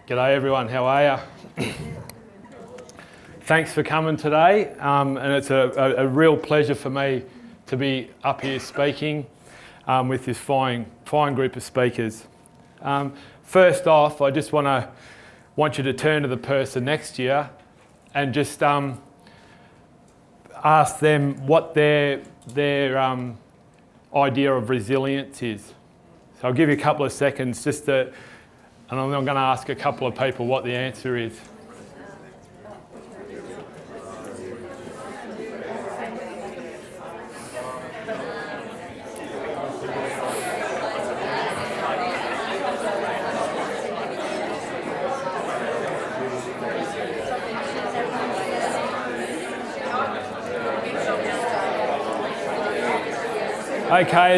G'day everyone, how are you? Thanks for coming today, and it's a real pleasure for me to be up here speaking with this fine group of speakers. First off, I just want you to turn to the person next to you and just ask them what their idea of resilience is. So I'll give you a couple of seconds and I'm going to ask a couple of people what the answer is. Okay,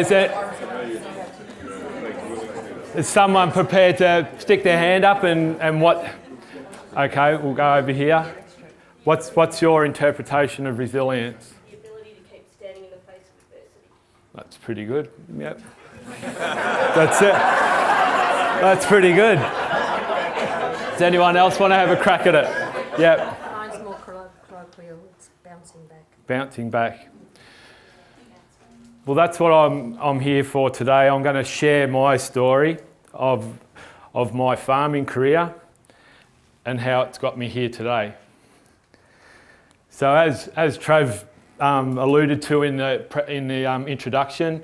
is someone prepared to stick their hand up and what? Okay, we'll go over here. What's your interpretation of resilience? The ability to keep standing in the face of adversity. That's pretty good. Yep. That's it. That's pretty good. Does anyone else want to have a crack at it? Yep. Mine's more colloquial. It's bouncing back. Bouncing back. Well, that's what I'm here for today. I'm going to share my story of my farming career and how it's got me here today. So as Trav alluded to in the introduction,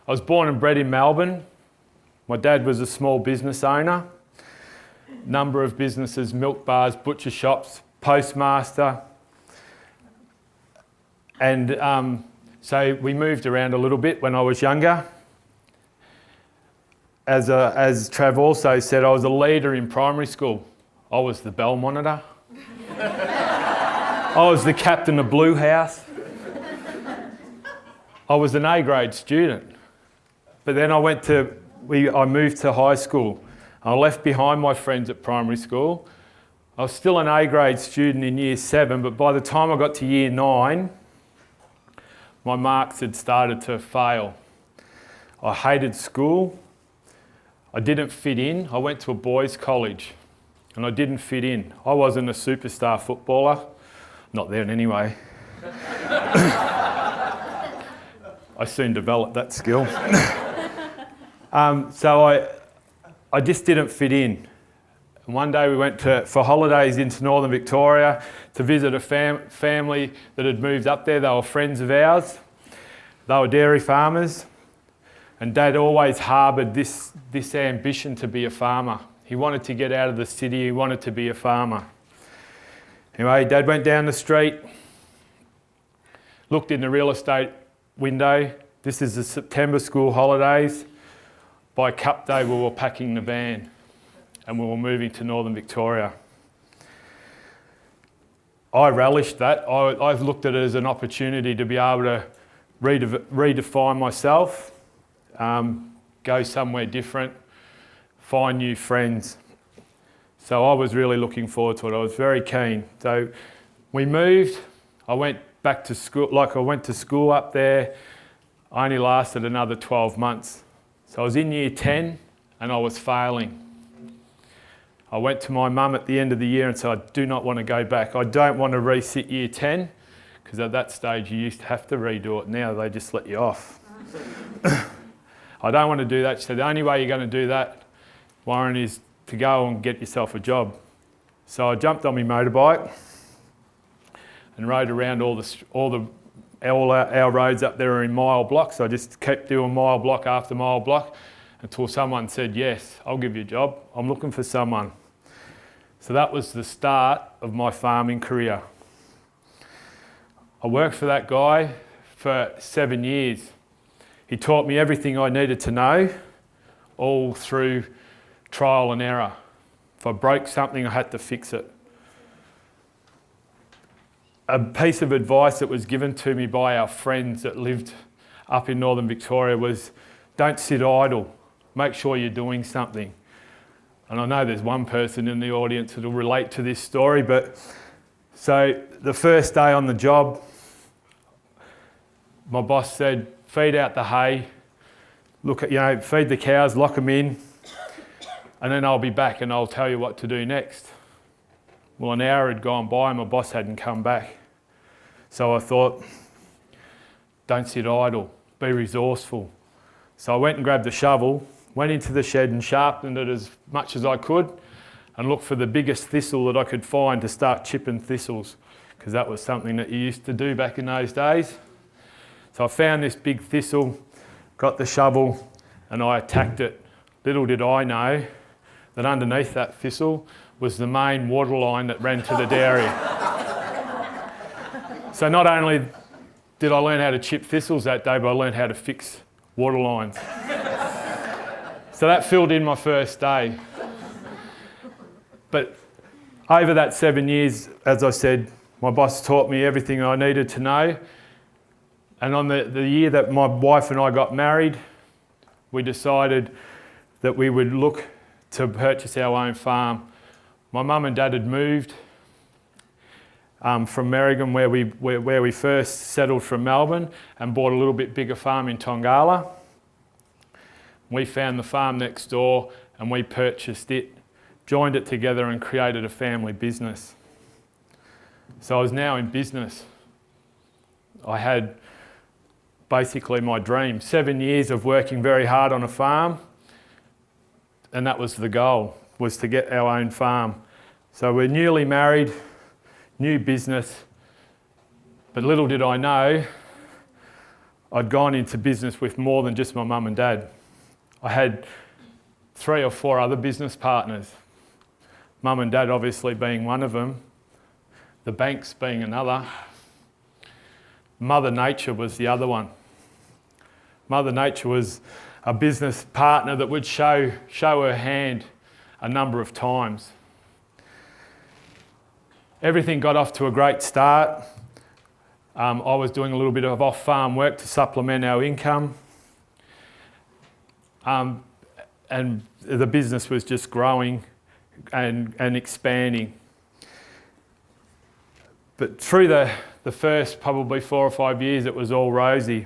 I was born and bred in Melbourne. My dad was a small business owner. Number of businesses, milk bars, butcher shops, postmaster. And so we moved around a little bit when I was younger. As Trav also said, I was a leader in primary school. I was the bell monitor. I was the captain of Blue House. I was an A-grade student. But then I moved to high school. I left behind my friends at primary school. I was still an A-grade student in year 7, but by the time I got to year 9, my marks had started to fail. I hated school. I didn't fit in. I went to a boys' college and I didn't fit in. I wasn't a superstar footballer. Not then anyway. I soon developed that skill. So I just didn't fit in. And one day we went for holidays into northern Victoria to visit a family that had moved up there. They were friends of ours. They were dairy farmers. And Dad always harboured this ambition to be a farmer. He wanted to get out of the city. He wanted to be a farmer. Anyway, Dad went down the street, looked in the real estate window. This is the September school holidays. By Cup Day, we were packing the van and we were moving to northern Victoria. I relished that. I've looked at it as an opportunity to be able to redefine myself, go somewhere different, find new friends. So I was really looking forward to it. I was very keen. So we moved. I went back to school. I went to school up there. I only lasted another 12 months. So I was in year 10 and I was failing. I went to my mum at the end of the year and said, I do not want to go back. I don't want to resit year 10 because at that stage you used to have to redo it. Now they just let you off. I don't want to do that. She said, the only way you're going to do that, Warren, is to go and get yourself a job. So I jumped on my motorbike and rode around all our roads up there are in mile blocks. I just kept doing mile block after mile block until someone said, yes, I'll give you a job. I'm looking for someone. So that was the start of my farming career. I worked for that guy for 7 years. He taught me everything I needed to know, all through trial and error. If I broke something, I had to fix it. A piece of advice that was given to me by our friends that lived up in northern Victoria was, don't sit idle. Make sure you're doing something. And I know there's one person in the audience that will relate to this story, but so the first day on the job, my boss said, feed out the hay, feed the cows, lock them in. and then I'll be back and I'll tell you what to do next. Well, an hour had gone by and my boss hadn't come back. So I thought, don't sit idle, be resourceful. So I went and grabbed the shovel, went into the shed and sharpened it as much as I could and looked for the biggest thistle that I could find to start chipping thistles, because that was something that you used to do back in those days. So I found this big thistle, got the shovel and I attacked it. Little did I know that underneath that thistle was the main water line that ran to the dairy. So not only did I learn how to chip thistles that day, but I learned how to fix water lines. So that filled in my first day. But over that 7 years, as I said, my boss taught me everything I needed to know. And on the year that my wife and I got married, we decided that we would look to purchase our own farm. My mum and dad had moved from Merrigan, where we first settled from Melbourne, and bought a little bit bigger farm in Tongala. We found the farm next door and we purchased it, joined it together and created a family business. So I was now in business. I had basically my dream, 7 years of working very hard on a farm, and that was the goal, was to get our own farm. So we're newly married, new business, but little did I know, I'd gone into business with more than just my mum and dad. I had 3 or 4 other business partners, mum and dad obviously being one of them, the banks being another. Mother Nature was the other one. Mother Nature was a business partner that would show her hand a number of times. Everything got off to a great start. I was doing a little bit of off-farm work to supplement our income. And the business was just growing and expanding. But through the first probably 4 or 5 years, it was all rosy.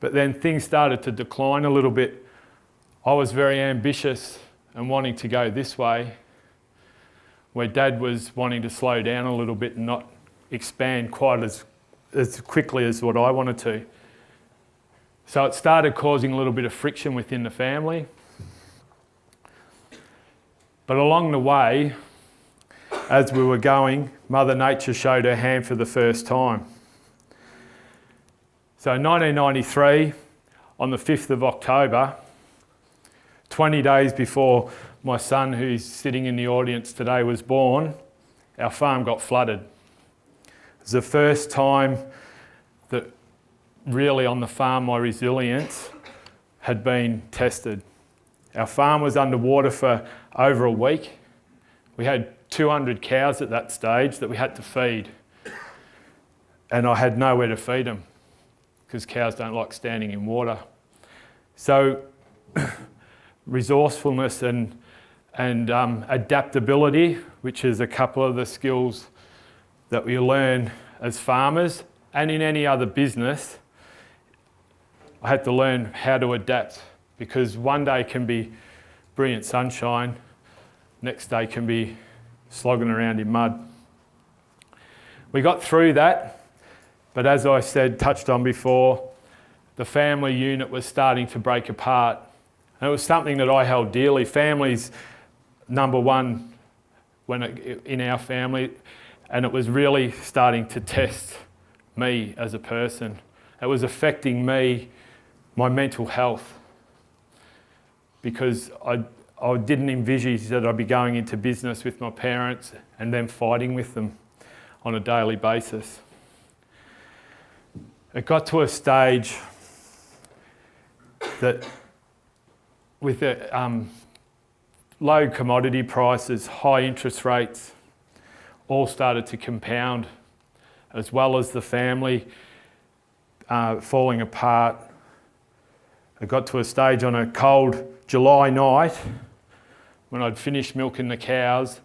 But then things started to decline a little bit. I was very ambitious and wanting to go this way, where Dad was wanting to slow down a little bit and not expand quite as quickly as what I wanted to. So it started causing a little bit of friction within the family. But along the way, as we were going, Mother Nature showed her hand for the first time. So in 1993, on the 5th of October, 20 days before my son, who's sitting in the audience today, was born, our farm got flooded. It was the first time that really on the farm my resilience had been tested. Our farm was underwater for over a week. We had 200 cows at that stage that we had to feed. And I had nowhere to feed them because cows don't like standing in water. So resourcefulness and adaptability, which is a couple of the skills that we learn as farmers and in any other business, I had to learn how to adapt, because one day can be brilliant sunshine, next day can be slogging around in mud. We got through that, but as I said, touched on before, the family unit was starting to break apart. And it was something that I held dearly. Family's number one in our family, and it was really starting to test me as a person. It was affecting me, my mental health, because I didn't envisage that I'd be going into business with my parents and then fighting with them on a daily basis. It got to a stage that with the low commodity prices, high interest rates, all started to compound, as well as the family falling apart. It got to a stage on a cold July night when I'd finished milking the cows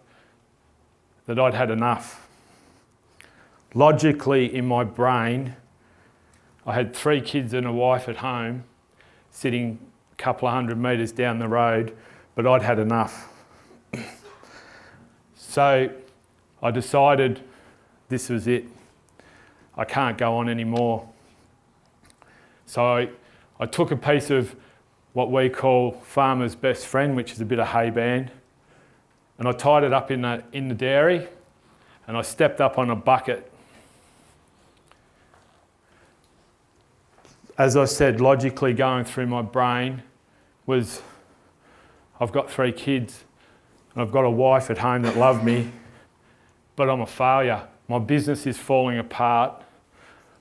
that I'd had enough. Logically, in my brain, I had 3 kids and a wife at home, sitting a couple of 100 metres down the road, but I'd had enough. So I decided this was it. I can't go on anymore. So I took a piece of what we call farmer's best friend, which is a bit of hay band, and I tied it up in the dairy, and I stepped up on a bucket. As I said, logically going through my brain was, I've got 3 kids, and I've got a wife at home that loves me, but I'm a failure. My business is falling apart.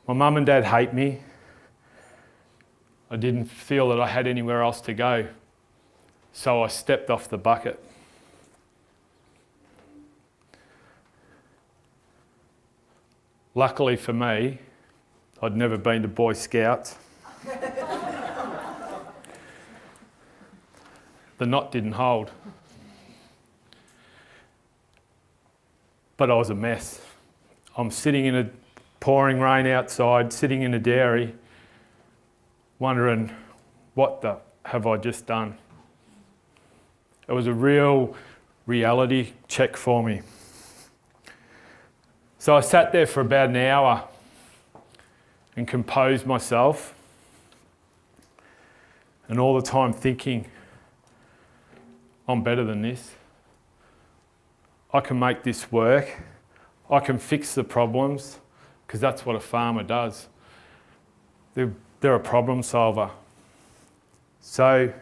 My mum and dad hate me. I didn't feel that I had anywhere else to go, so I stepped off the bucket. Luckily for me, I'd never been to Boy Scouts. The knot didn't hold. But I was a mess. I'm sitting in a pouring rain outside, sitting in a dairy, wondering, what the have I just done? It was a real reality check for me. So I sat there for about an hour and composed myself, and all the time thinking, I'm better than this. I can make this work. I can fix the problems, because that's what a farmer does. They're a problem solver. So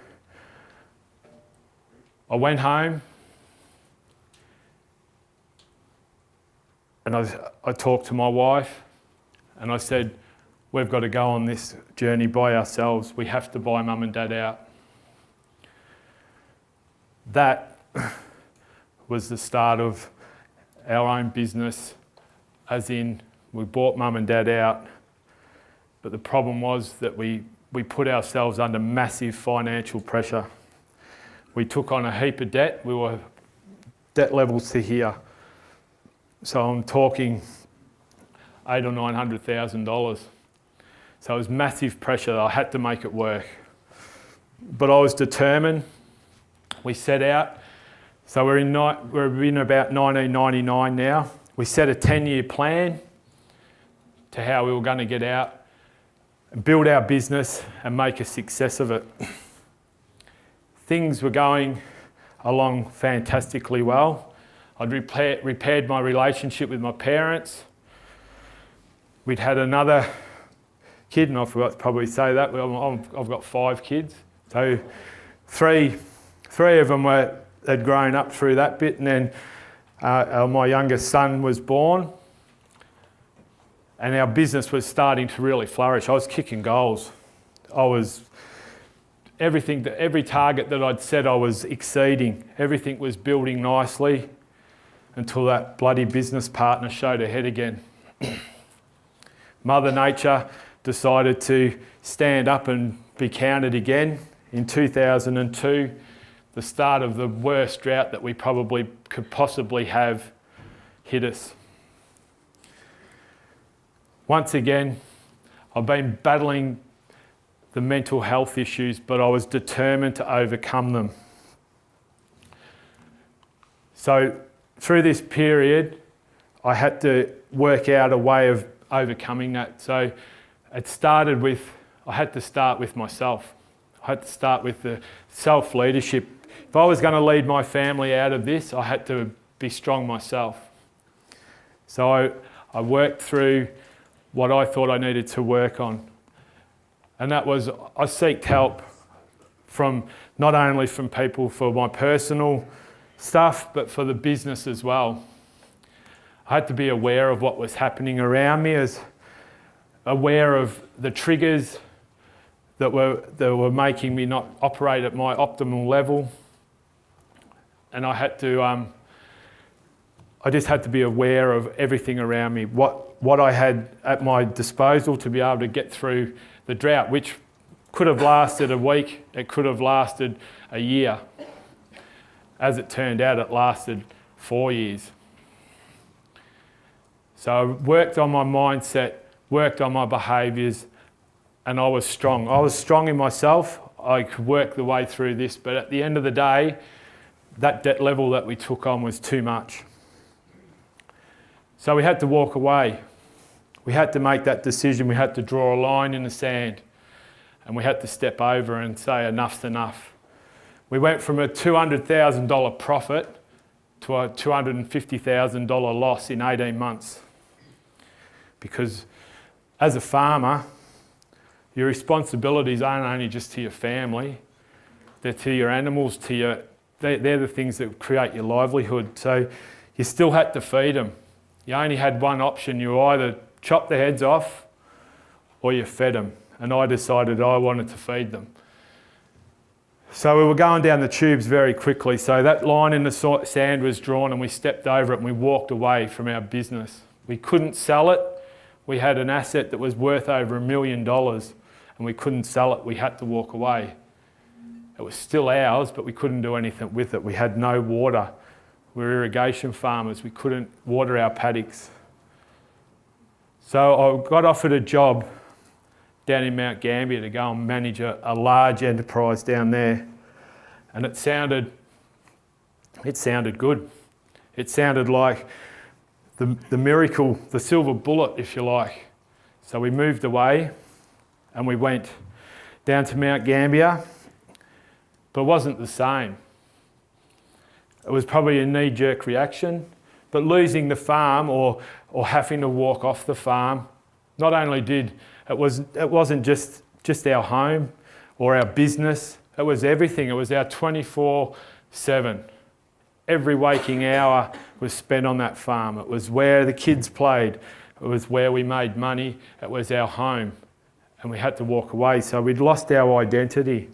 I went home and I talked to my wife and I said, we've got to go on this journey by ourselves. We have to buy mum and dad out. That was the start of our own business, as in we bought mum and dad out, but the problem was that we put ourselves under massive financial pressure. We took on a heap of debt. We were debt levels to here. So I'm talking $800,000 or $900,000. So it was massive pressure. I had to make it work. But I was determined. We set out. So we're in about 1999 now. We set a 10-year plan to how we were going to get out and build our business and make a success of it. Things were going along fantastically well. I'd repaired my relationship with my parents. We'd had another kid, and I forgot to probably say that. I've got 5 kids. So three of them had grown up through that bit, and then my youngest son was born. And our business was starting to really flourish. I was kicking goals. Every target that I'd set, I was exceeding. Everything was building nicely until that bloody business partner showed her head again. Mother Nature decided to stand up and be counted again. In 2002, the start of the worst drought that we probably could possibly have hit us. Once again, I've been battling the mental health issues, but I was determined to overcome them. So through this period, I had to work out a way of overcoming that. So it started with, I had to start with myself. I had to start with the self-leadership. If I was going to lead my family out of this, I had to be strong myself. So I worked through what I thought I needed to work on. And that was, I sought help from not only from people for my personal stuff, but for the business as well. I had to be aware of what was happening around me, as aware of the triggers that were making me not operate at my optimal level. And I just had to be aware of everything around me, what I had at my disposal to be able to get through the drought, which could have lasted a week, it could have lasted a year. As it turned out, it lasted 4 years. So I worked on my mindset, worked on my behaviours, and I was strong. I was strong in myself. I could work the way through this, but at the end of the day, that debt level that we took on was too much. So we had to walk away. We had to make that decision. We had to draw a line in the sand, and we had to step over and say enough's enough. We went from a $200,000 profit to a $250,000 loss in 18 months. Because as a farmer, your responsibilities aren't only just to your family, they're to your animals, they're the things that create your livelihood. So you still had to feed them. You only had one option. You either chopped their heads off or you fed them. And I decided I wanted to feed them. So we were going down the tubes very quickly. So that line in the sand was drawn and we stepped over it and we walked away from our business. We couldn't sell it. We had an asset that was worth over $1 million and we couldn't sell it. We had to walk away. It was still ours, but we couldn't do anything with it. We had no water. We were irrigation farmers. We couldn't water our paddocks. So I got offered a job down in Mount Gambier to go and manage a large enterprise down there. And it sounded good. It sounded like the miracle, the silver bullet, if you like. So we moved away and we went down to Mount Gambier, but it wasn't the same. It was probably a knee-jerk reaction, but losing the farm or having to walk off the farm, not only it wasn't just our home or our business, it was everything. It was our 24/7. Every waking hour was spent on that farm. It was where the kids played. It was where we made money. It was our home. And we had to walk away. So we'd lost our identity.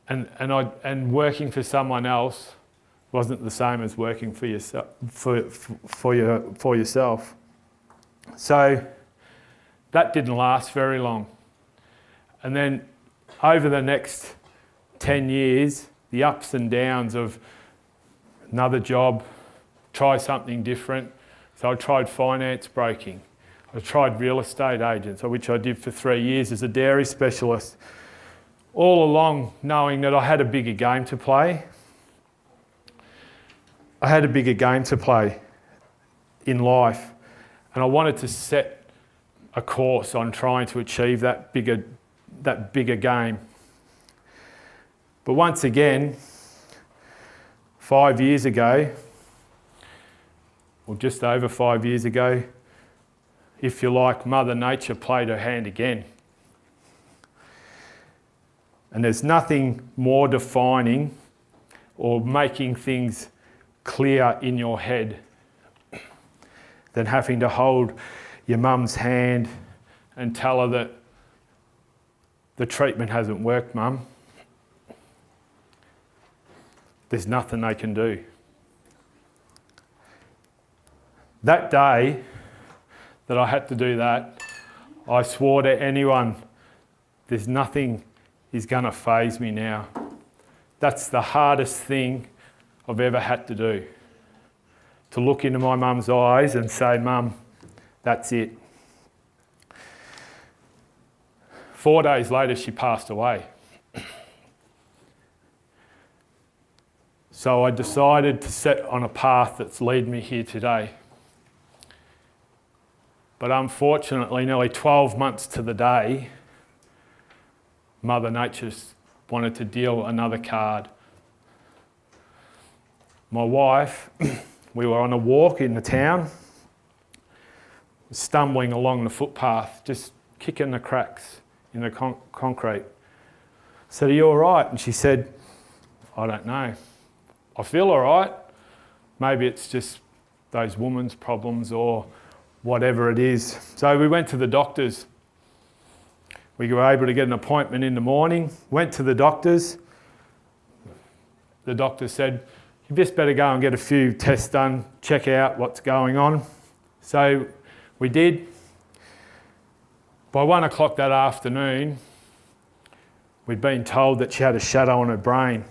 And working for someone else wasn't the same as working for yourself. For yourself. So that didn't last very long. And then over the next 10 years, the ups and downs of another job, try something different. So I tried finance broking. I tried real estate agents, which I did for 3 years as a dairy specialist. All along knowing that I had a bigger game to play. I had a bigger game to play in life. And I wanted to set a course on trying to achieve that bigger game. But once again, 5 years ago, or just over 5 years ago, if you like, Mother Nature played her hand again. And there's nothing more defining or making things clear in your head than having to hold your mum's hand and tell her that the treatment hasn't worked, Mum. There's nothing they can do. That day that I had to do that, I swore to anyone, there's nothing is going to faze me now. That's the hardest thing I've ever had to do. To look into my mum's eyes and say, Mum, that's it. 4 days later, she passed away. So I decided to set on a path that's led me here today. But unfortunately, nearly 12 months to the day, Mother Nature wanted to deal another card. My wife, we were on a walk in the town, stumbling along the footpath, just kicking the cracks in the concrete. I said, "Are you all right?" And she said, "I don't know. I feel all right. Maybe it's just those women's problems or whatever it is." So we went to the doctors. We were able to get an appointment in the morning, went to the doctors. The doctor said, "You just better go and get a few tests done, check out what's going on." So we did. By 1 o'clock that afternoon, we'd been told that she had a shadow on her brain.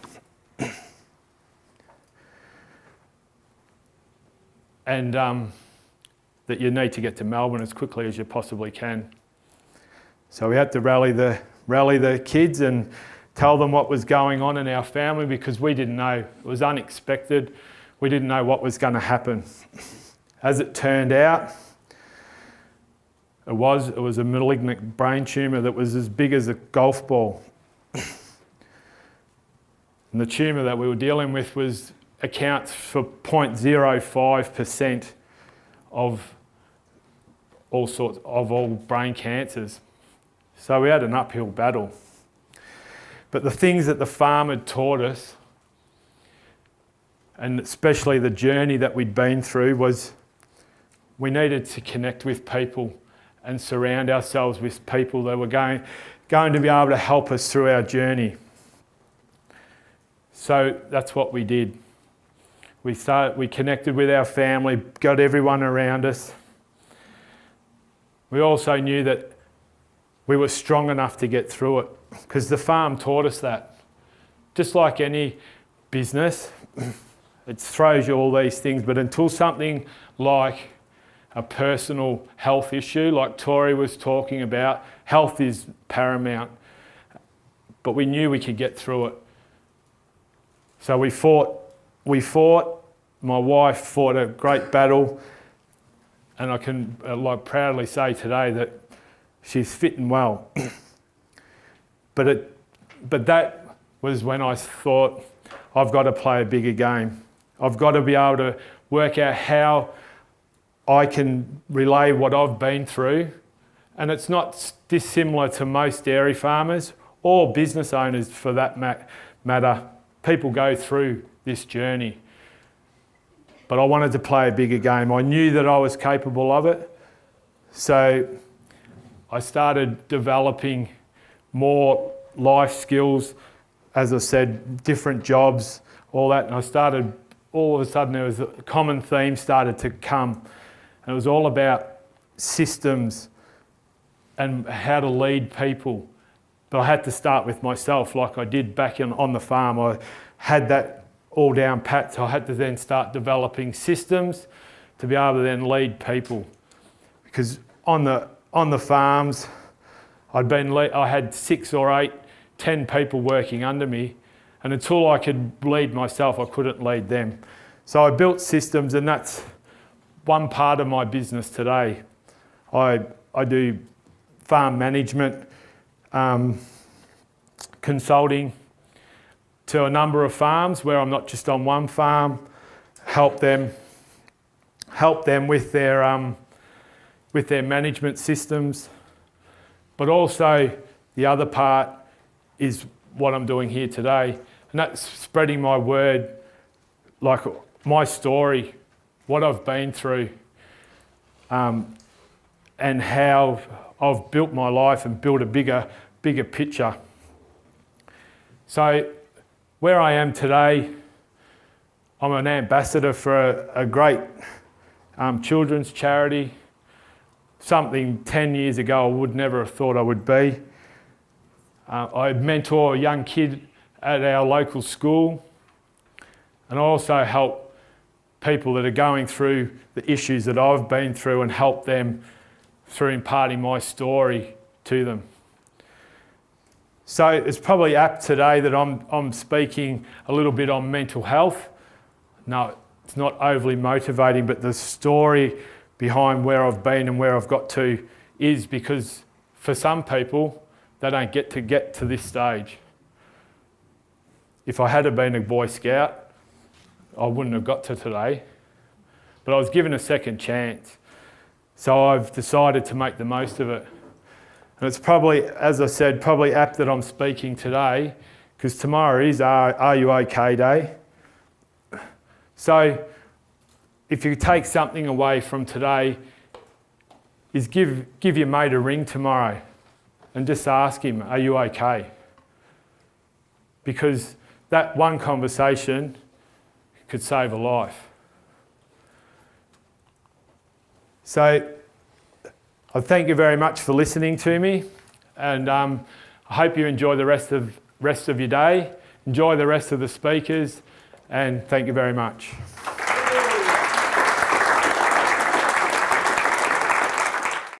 And that you need to get to Melbourne as quickly as you possibly can. So we had to rally rally the kids and tell them what was going on in our family, because we didn't know. It was unexpected. We didn't know what was going to happen. As it turned out, it was a malignant brain tumour that was as big as a golf ball. And the tumour that we were dealing with accounts for 0.05% of all brain cancers. So we had an uphill battle. But the things that the farm had taught us, and especially the journey that we'd been through, was we needed to connect with people and surround ourselves with people that were going to be able to help us through our journey. So that's what we did. We connected with our family, got everyone around us. We also knew that we were strong enough to get through it, because the farm taught us that. Just like any business, it throws you all these things, but until something like a personal health issue, like Tori was talking about, health is paramount. But we knew we could get through it. So we fought. My wife fought a great battle, and I can proudly say today that she's fit and well. But that was when I thought, I've got to play a bigger game. I've got to be able to work out how I can relay what I've been through. And it's not dissimilar to most dairy farmers or business owners for that matter. People go through this journey. But I wanted to play a bigger game. I knew that I was capable of it. So I started developing more life skills, as I said, different jobs, all that. And all of a sudden there was a common theme started to come. And it was all about systems and how to lead people. But I had to start with myself, like I did back on the farm. I had that all down pat, so I had to then start developing systems to be able to then lead people. Because on the farms, I had 6 or 8, 10 people working under me, and until I could lead myself, I couldn't lead them. So I built systems, and that's one part of my business today. I do farm management, consulting to a number of farms where I'm not just on one farm, help them with their management systems. But also the other part is what I'm doing here today, and that's spreading my word, like my story, what I've been through, and how I've built my life and built a bigger picture. So where I am today, I'm an ambassador for a great children's charity, something 10 years ago I would never have thought I would be. I mentor a young kid at our local school, and I also help people that are going through the issues that I've been through and help them through imparting my story to them. So it's probably apt today that I'm speaking a little bit on mental health. No, it's not overly motivating, but the story behind where I've been and where I've got to is because for some people, they don't get to this stage. If I had been a Boy Scout, I wouldn't have got to today. But I was given a second chance. So I've decided to make the most of it. And it's probably, as I said, probably apt that I'm speaking today, because tomorrow is Are You OK Day. So if you take something away from today, is give your mate a ring tomorrow and just ask him, are you okay? Because that one conversation could save a life. So I thank you very much for listening to me, and I hope you enjoy the rest of your day. Enjoy the rest of the speakers, and thank you very much.